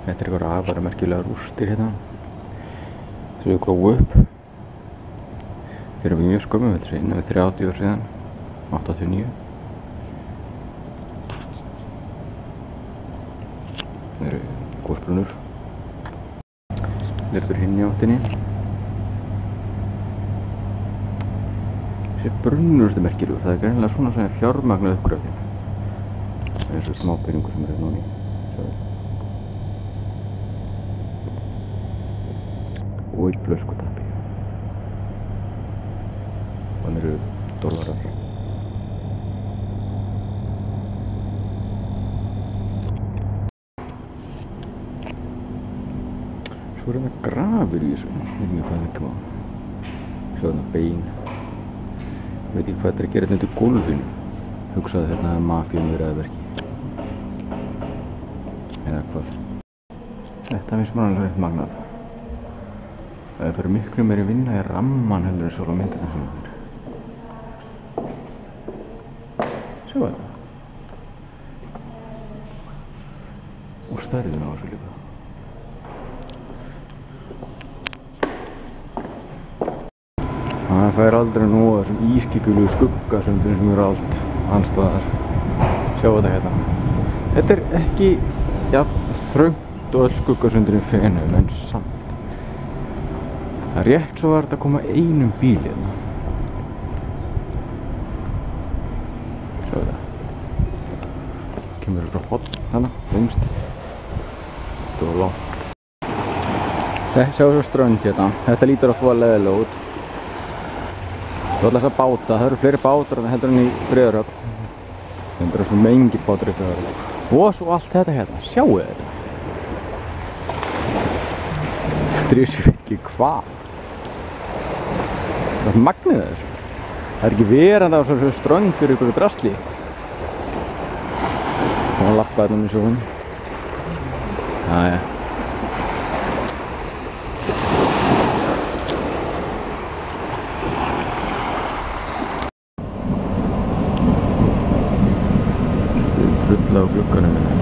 Þetta er eitthvað afar merkilega rústir hérna sem við grófu upp fyrir mjög skömmu, þetta sé innan við 30 ár síðan, 89. Það eru gosbrunnur. Þetta er hinn í áttinni. Þessi brunnustu merkilegur, það er greinilega svona sem fjármagna uppgröftin. Það er þessi smá peningur sem er núna í. Og eitt flöskutappi. Og þannig eru dollarar. Svo er það grafir í þessu. Ég veit ekki hvað það ekki má. Sjá þarna bein. Ég veit ekki hvað þetta er að gera þetta undir gólfinu. Hugsaði hérna að mafíum verið að verki. Eða hvað. Þetta finnst mér alveg magnað. Það fyrir miklu meiri vinna í ramman heldur en svolítið myndina sem það er. Sjá þetta. Og stærðin á þessu líka. Það fær aldrei nú þessum ískikjulegu skuggasundum sem eru allt annstaðar. Sjá þetta hérna. Þetta er ekki þröngt og öll skuggasundin í Feneyjum en samt. Það er rétt svo var þetta að koma einum bíl hérna. Sjá þetta. Kemur frá hotn hana, lengst. Þetta var langt. Sjá þessu strönd hérna. Þetta lítur oft voða leiðilega út. Þú ætla þess að báta. Það eru fleiri bátar en heldur en í Friðarhöfn. Það eru svona mengir bátar í Friðarhöfn. Og svo allt þetta hérna. Sjáu þetta. Þetta er ég veit ekki hvað. Það er magnið þessu. Það er ekki verandi á svona strönd fyrir ykkur drasli. Það var lappað hérna í sjóinn. Jæja. Þetta er drulla á glugganum minna.